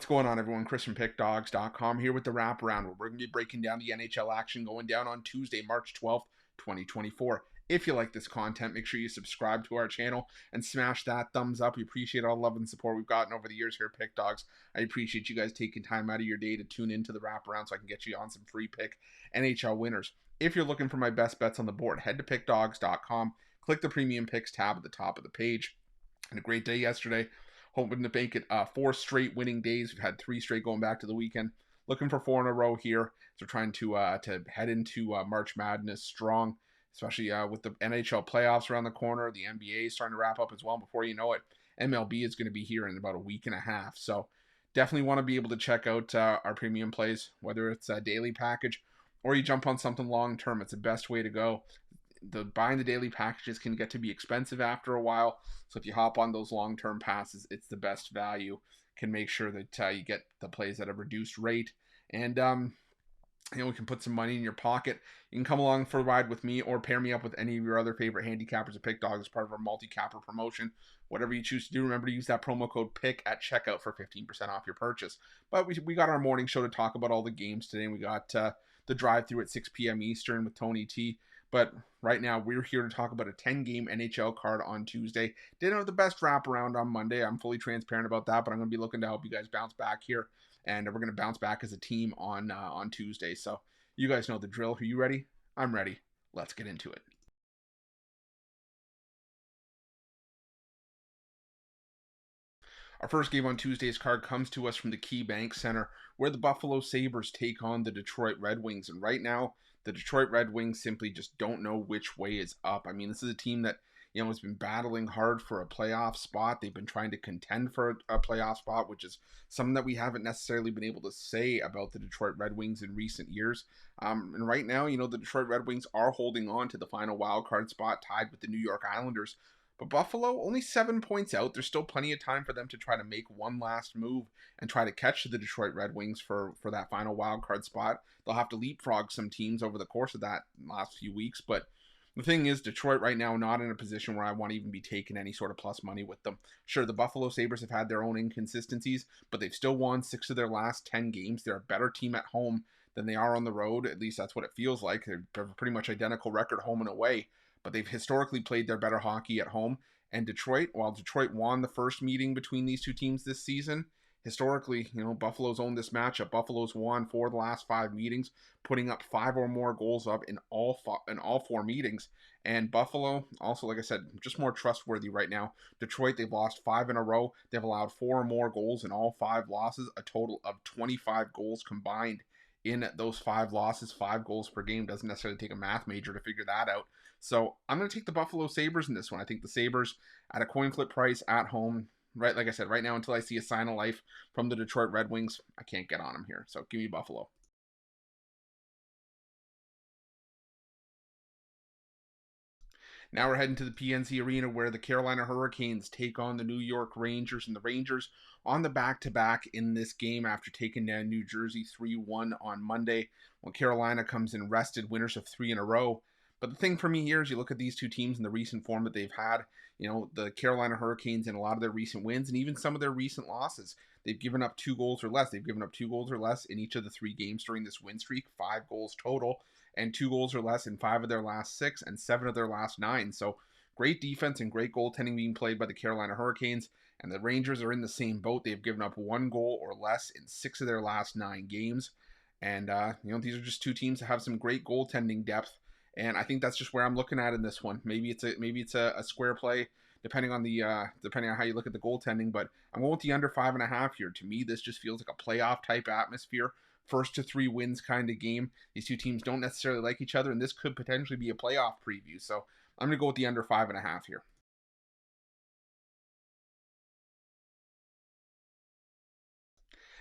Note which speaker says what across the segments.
Speaker 1: going on, everyone? Chris from Pickdawgz.com here with the Wraparound, where we're going to be breaking down the NHL action going down on Tuesday, March 12th, 2024. If you like this content, make sure you subscribe to our channel and smash that thumbs up. We appreciate all the love and support we've gotten over the years here at Pickdawgz. I appreciate you guys taking time out of your day to tune into the Wraparound so I can get you on some free pick NHL winners. If you're looking for my best bets on the board, head to Pickdawgz.com, click the Premium Picks tab at the top of the page. And a great day yesterday. Hoping to make it 4 straight winning days. We've had 3 straight going back to the weekend. Looking for 4 in a row here. So trying to head into March Madness strong, especially with the NHL playoffs around the corner. The NBA is starting to wrap up as well. Before you know it, MLB is going to be here in about a week and a half. So definitely want to be able to check out our premium plays, whether it's a daily package or you jump on something long term. It's the best way to go. Buying the daily packages can get to be expensive after a while. So if you hop on those long-term passes, it's the best value. Can make sure that you get the plays at a reduced rate. And, we can put some money in your pocket. You can come along for a ride with me or pair me up with any of your other favorite handicappers at Pick Dawgz as part of our multi-capper promotion. Whatever you choose to do, remember to use that promo code PICK at checkout for 15% off your purchase. But we got our morning show to talk about all the games today. We got the drive-through at 6 p.m. Eastern with Tony T. But right now, we're here to talk about a 10-game NHL card on Tuesday. Didn't have the best wraparound on Monday. I'm fully transparent about that, but I'm going to be looking to help you guys bounce back here. And we're going to bounce back as a team on Tuesday. So you guys know the drill. Are you ready? I'm ready. Let's get into it. Our first game on Tuesday's card comes to us from the KeyBank Center, where the Buffalo Sabres take on the Detroit Red Wings. And right now, the Detroit Red Wings simply just don't know which way is up. I mean, this is a team that, has been battling hard for a playoff spot. They've been trying to contend for a playoff spot, which is something that we haven't necessarily been able to say about the Detroit Red Wings in recent years. And right now, the Detroit Red Wings are holding on to the final wild card spot, tied with the New York Islanders. But Buffalo, only 7 points out. There's still plenty of time for them to try to make one last move and try to catch the Detroit Red Wings for that final wild card spot. They'll have to leapfrog some teams over the course of that last few weeks. But the thing is, Detroit right now not in a position where I want to even be taking any sort of plus money with them. Sure, the Buffalo Sabres have had their own inconsistencies, but they've still won 6 of their last 10 games. They're a better team at home than they are on the road. At least that's what it feels like. They have a pretty much identical record home and away. But they've historically played their better hockey at home. And Detroit, while Detroit won the first meeting between these two teams this season, historically, Buffalo's owned this matchup. Buffalo's won 4 of the last 5 meetings, putting up 5 or more goals up in all 4 meetings. And Buffalo, also, like I said, just more trustworthy right now. Detroit, they've lost 5 in a row. They've allowed 4 or more goals in all 5 losses, a total of 25 goals combined in those 5 losses. 5 goals per game. Doesn't necessarily take a math major to figure that out. So I'm going to take the Buffalo Sabres in this one. I think the Sabres at a coin flip price at home, right? Like I said, right now until I see a sign of life from the Detroit Red Wings, I can't get on them here. So give me Buffalo. Now we're heading to the PNC Arena, where the Carolina Hurricanes take on the New York Rangers. And the Rangers on the back-to-back in this game after taking down New Jersey 3-1 on Monday. Well, Carolina comes in rested, winners of 3 in a row. But the thing for me here is you look at these two teams and the recent form that they've had. The Carolina Hurricanes in a lot of their recent wins and even some of their recent losses, they've given up 2 goals or less. They've given up 2 goals or less in each of the 3 games during this win streak, 5 goals total, and 2 goals or less in 5 of their last 6 and 7 of their last 9. So great defense and great goaltending being played by the Carolina Hurricanes. And the Rangers are in the same boat. They've given up 1 goal or less in 6 of their last 9 games. And, these are just 2 teams that have some great goaltending depth. And I think that's just where I'm looking at in this one. Maybe it's a square play, depending on how you look at the goaltending. But I'm going with the under 5.5 here. To me, this just feels like a playoff type atmosphere, 1st to 3 wins kind of game. These two teams don't necessarily like each other, and this could potentially be a playoff preview. So I'm going to go with the under 5.5 here.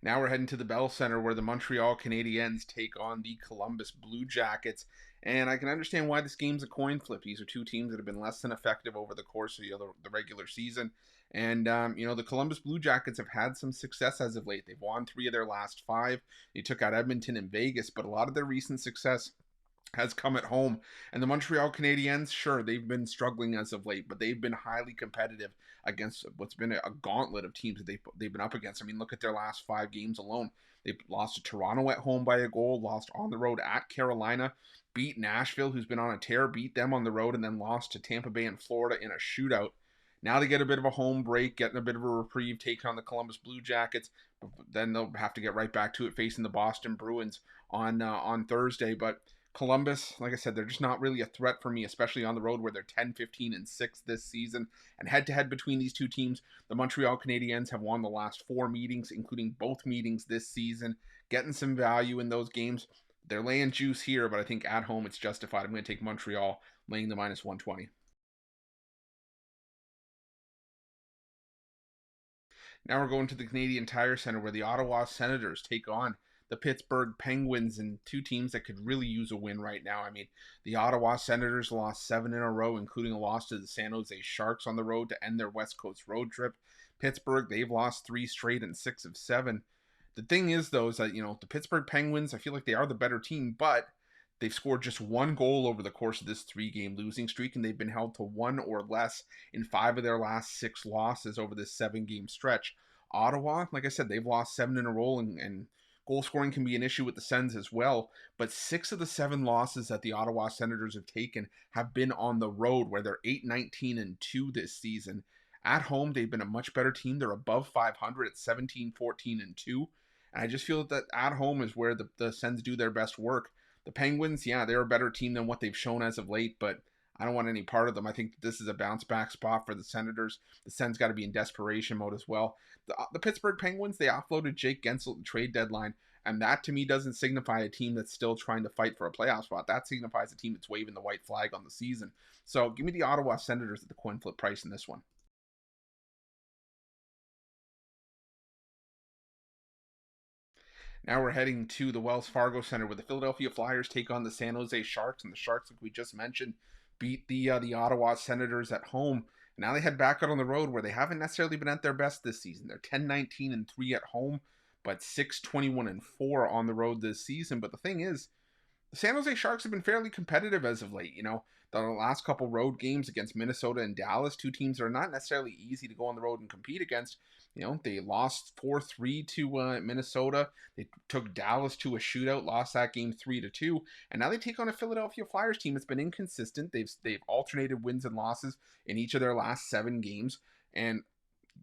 Speaker 1: Now we're heading to the Bell Center, where the Montreal Canadiens take on the Columbus Blue Jackets. And I can understand why this game's a coin flip. These are 2 teams that have been less than effective over the course of the regular season. And, the Columbus Blue Jackets have had some success as of late. They've won 3 of their last 5. They took out Edmonton and Vegas, but a lot of their recent success has come at home. And the Montreal Canadiens, sure, they've been struggling as of late, but they've been highly competitive against what's been a gauntlet of teams that they've been up against. I mean, look at their last 5 games alone. They lost to Toronto at home by a goal, lost on the road at Carolina, beat Nashville, who's been on a tear, beat them on the road, and then lost to Tampa Bay and Florida in a shootout. Now they get a bit of a home break, getting a bit of a reprieve, taking on the Columbus Blue Jackets. But then they'll have to get right back to it, facing the Boston Bruins on Thursday. But Columbus, like I said, they're just not really a threat for me, especially on the road where they're 10, 15, and 6 this season. And head-to-head between these two teams, the Montreal Canadiens have won the last 4 meetings, including both meetings this season, getting some value in those games. They're laying juice here, but I think at home it's justified. I'm going to take Montreal, laying the minus 120. Now we're going to the Canadian Tire Center where the Ottawa Senators take on the Pittsburgh Penguins, and two teams that could really use a win right now. I mean, the Ottawa Senators lost 7 in a row, including a loss to the San Jose Sharks on the road to end their West Coast road trip. Pittsburgh, they've lost 3 straight and 6 of 7. The thing is, though, is that, the Pittsburgh Penguins, I feel like they are the better team, but they've scored just 1 goal over the course of this 3-game losing streak, and they've been held to 1 or less in 5 of their last 6 losses over this 7-game stretch. Ottawa, like I said, they've lost 7 in a row, and goal scoring can be an issue with the Sens as well. But 6 of the 7 losses that the Ottawa Senators have taken have been on the road, where they're 8-19-2 this season. At home, they've been a much better team. They're above 500 at 17-14-2. And I just feel that at home is where the Sens do their best work. The Penguins, yeah, they're a better team than what they've shown as of late, but I don't want any part of them. I think this is a bounce back spot for the Senators. The Sens got to be in desperation mode as well. The Pittsburgh Penguins, they offloaded Jake Gensel at the trade deadline, and that to me doesn't signify a team that's still trying to fight for a playoff spot. That signifies a team that's waving the white flag on the season. So give me the Ottawa Senators at the coin flip price in this one. Now we're heading to the Wells Fargo Center where the Philadelphia Flyers take on the San Jose Sharks, and the Sharks, like we just mentioned, beat the Ottawa Senators at home. Now they head back out on the road where they haven't necessarily been at their best this season. They're 10-19-3 at home, but 6-21-4 on the road this season. But the thing is, the San Jose Sharks have been fairly competitive as of late. The last couple road games against Minnesota and Dallas, two teams that are not necessarily easy to go on the road and compete against. They lost 4-3 to Minnesota. They took Dallas to a shootout, lost that game 3-2, and now they take on a Philadelphia Flyers team that's been inconsistent. They've alternated wins and losses in each of their last 7 games, and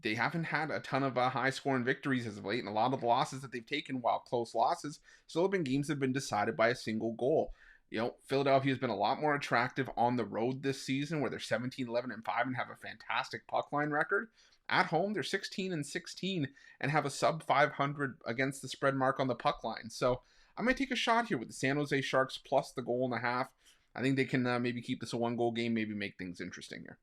Speaker 1: they haven't had a ton of high-scoring victories as of late, and a lot of the losses that they've taken, while close losses, still have been games that have been decided by a single goal. Philadelphia has been a lot more attractive on the road this season, where they're 17-11-5 and have a fantastic puck line record. At home, they're 16-16 and have a sub 500 against the spread mark on the puck line. So I might take a shot here with the San Jose Sharks plus the goal and a half. I think they can maybe keep this a 1-goal game, maybe make things interesting here.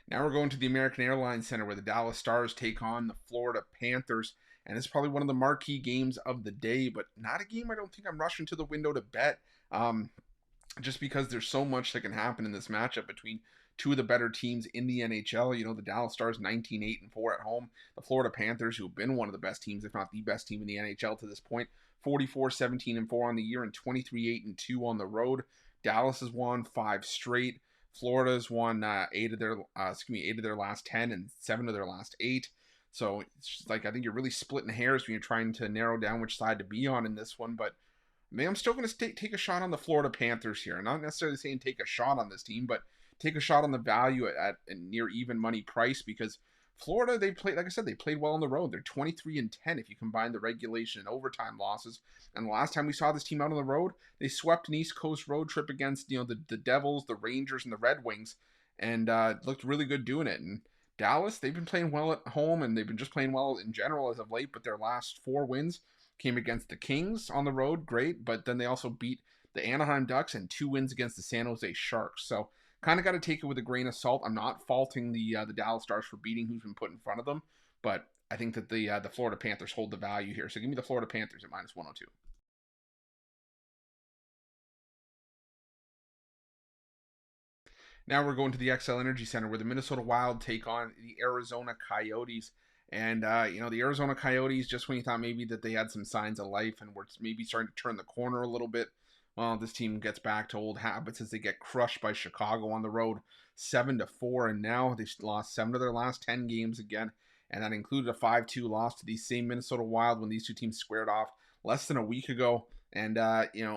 Speaker 1: Now we're going to the American Airlines Center where the Dallas Stars take on the Florida Panthers. And it's probably one of the marquee games of the day, but not a game I don't think I'm rushing to the window to bet. Just because there's so much that can happen in this matchup between two of the better teams in the NHL. The Dallas Stars 19-8-4 at home. The Florida Panthers, who have been one of the best teams, if not the best team in the NHL to this point, 44-17-4 on the year and 23-8-2 on the road. Dallas has won 5 straight. Florida's won 8 of their last 10 and 7 of their last 8. So it's just like I think you're really splitting hairs when you're trying to narrow down which side to be on in this one. But I'm still going to take a shot on the Florida Panthers here. I'm not necessarily saying take a shot on this team, but take a shot on the value at a near even money price, because Florida, they played, like I said, they played well on the road. They're 23-10 if you combine the regulation and overtime losses. And the last time we saw this team out on the road, they swept an East Coast road trip against the Devils, the Rangers, and the Red Wings, and looked really good doing it. And Dallas, they've been playing well at home, and they've been just playing well in general as of late, but their last 4 wins came against the Kings on the road, great, but then they also beat the Anaheim Ducks and 2 wins against the San Jose Sharks. So kind of got to take it with a grain of salt. I'm not faulting the Dallas Stars for beating who's been put in front of them, but I think that the Florida Panthers hold the value here. So give me the Florida Panthers at minus 102. Now we're going to the XL Energy Center where the Minnesota Wild take on the Arizona Coyotes. And, the Arizona Coyotes, just when you thought maybe that they had some signs of life and were maybe starting to turn the corner a little bit, well, this team gets back to old habits as they get crushed by Chicago on the road, 7-4, and now they've lost 7 of their last 10 games again, and that included a 5-2 loss to the same Minnesota Wild when these two teams squared off less than a week ago. And,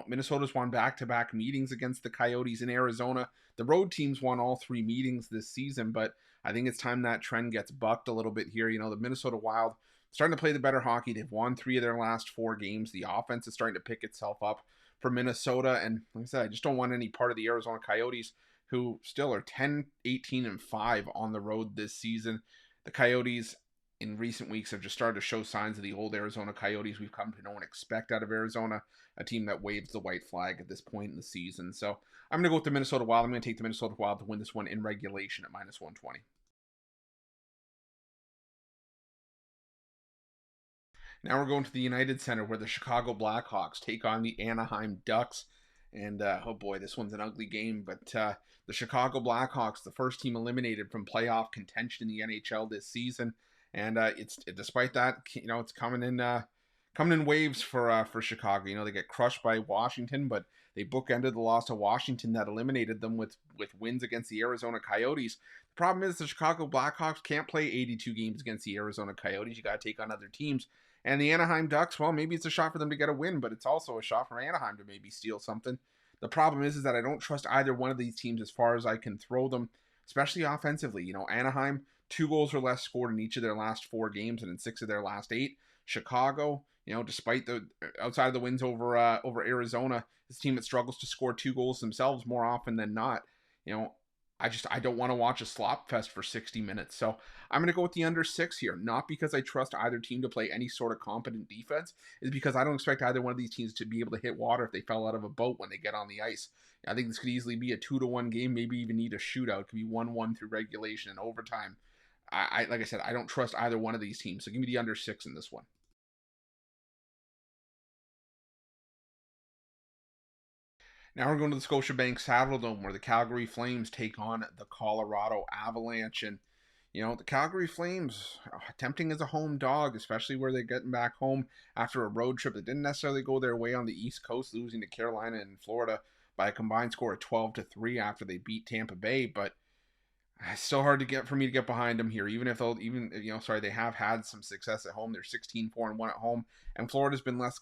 Speaker 1: Minnesota's won back-to-back meetings against the Coyotes in Arizona. The road teams won all 3 meetings this season, but I think it's time that trend gets bucked a little bit here. The Minnesota Wild starting to play the better hockey. They've won 3 of their last 4 games. The offense is starting to pick itself up for Minnesota. And like I said, I just don't want any part of the Arizona Coyotes, who still are 10, 18, and 5 on the road this season. The Coyotes in recent weeks have just started to show signs of the old Arizona Coyotes we've come to know and expect out of Arizona, a team that waves the white flag at this point in the season. So I'm going to go with the Minnesota Wild. I'm going to take the Minnesota Wild to win this one in regulation at -120. Now we're going to the United Center where the Chicago Blackhawks take on the Anaheim Ducks. And oh boy, this one's an ugly game. But the Chicago Blackhawks, the first team eliminated from playoff contention in the NHL this season, and it's despite that, it's coming in waves for Chicago. They get crushed by Washington, but they bookended the loss to Washington that eliminated them with wins against the Arizona Coyotes. The problem is the Chicago Blackhawks can't play 82 games against the Arizona Coyotes. You got to take on other teams. And the Anaheim Ducks, well, maybe it's a shot for them to get a win, but it's also a shot for Anaheim to maybe steal something. The problem is that I don't trust either one of these teams as far as I can throw them, especially offensively. Anaheim, 2 goals or less scored in each of their last 4 games and in 6 of their last 8. Chicago, despite the outside of the wins over Arizona, this team that struggles to score 2 goals themselves more often than not. I don't want to watch a slop fest for 60 minutes. So I'm going to go with the under 6 here. Not because I trust either team to play any sort of competent defense. It's because I don't expect either one of these teams to be able to hit water if they fell out of a boat when they get on the ice. I think this could easily be a 2-1 game, maybe even need a shootout. It could be 1-1 through regulation and overtime. Like I said, I don't trust either one of these teams. So give me the under 6 in this one. Now we're going to the Scotiabank Saddledome where the Calgary Flames take on the Colorado Avalanche. And, the Calgary Flames, tempting as a home dog, especially where they're getting back home after a road trip that didn't necessarily go their way on the East Coast, losing to Carolina and Florida by a combined score of 12-3 after they beat Tampa Bay. But it's so hard for me to get behind them here, even if they have had some success at home. They're 16-4-1 at home, and Colorado's been less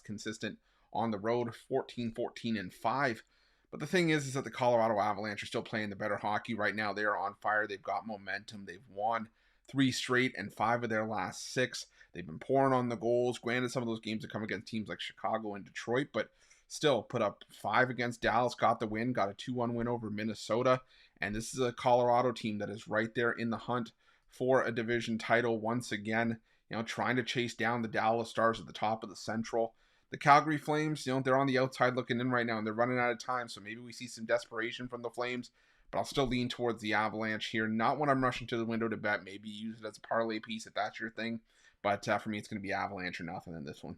Speaker 1: consistent on the road, 14-14-5. But the thing is that the Colorado Avalanche are still playing the better hockey right now. They are on fire. They've got momentum. They've won 3 straight and 5 of their last 6. They've been pouring on the goals. Granted, some of those games have come against teams like Chicago and Detroit, but still put up 5 against Dallas, got the win, got a 2-1 win over Minnesota. And this is a Colorado team that is right there in the hunt for a division title once again, trying to chase down the Dallas Stars at the top of the Central. The Calgary Flames, they're on the outside looking in right now, and they're running out of time, so maybe we see some desperation from the Flames, but I'll still lean towards the Avalanche here. Not when I'm rushing to the window to bet. Maybe use it as a parlay piece if that's your thing, but for me, it's going to be Avalanche or nothing in this one.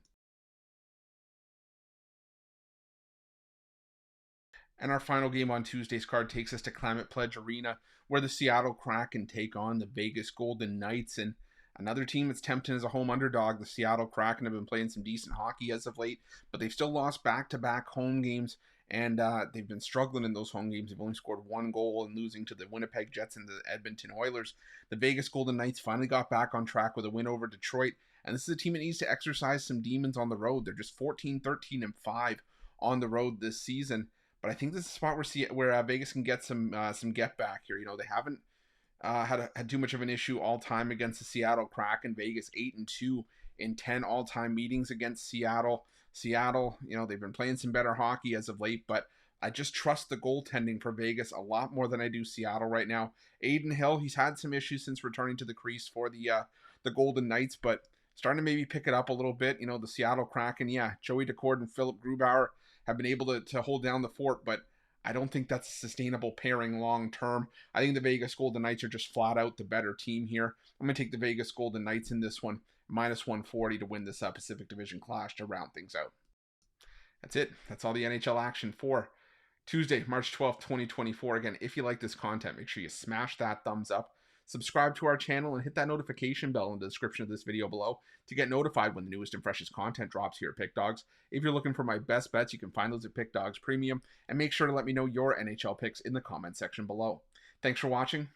Speaker 1: And our final game on Tuesday's card takes us to Climate Pledge Arena, where the Seattle Kraken take on the Vegas Golden Knights. And another team that's tempting as a home underdog. The Seattle Kraken have been playing some decent hockey as of late, but they've still lost back-to-back home games, and they've been struggling in those home games. They've only scored 1 goal and losing to the Winnipeg Jets and the Edmonton Oilers. The Vegas Golden Knights finally got back on track with a win over Detroit, and this is a team that needs to exercise some demons on the road. They're just 14-13-5 on the road this season. But I think this is a spot where Vegas can get some get back here. They haven't had too much of an issue all time against the Seattle Kraken. Vegas 8-2 in 10 all time meetings against Seattle. Seattle, they've been playing some better hockey as of late, but I just trust the goaltending for Vegas a lot more than I do Seattle right now. Adin Hill, he's had some issues since returning to the crease for the Golden Knights, but starting to maybe pick it up a little bit. The Seattle Kraken, Joey Daccord and Philip Grubauer have been able to hold down the fort, but I don't think that's a sustainable pairing long term. I think the Vegas Golden Knights are just flat out the better team here. I'm going to take the Vegas Golden Knights in this one, -140 to win this Pacific Division clash to round things out. That's it. That's all the NHL action for Tuesday, March 12th, 2024. Again, if you like this content, make sure you smash that thumbs up. Subscribe to our channel and hit that notification bell in the description of this video below to get notified when the newest and freshest content drops here at Pick Dawgz. If you're looking for my best bets, you can find those at Pick Dawgz Premium, and make sure to let me know your NHL picks in the comment section below. Thanks for watching.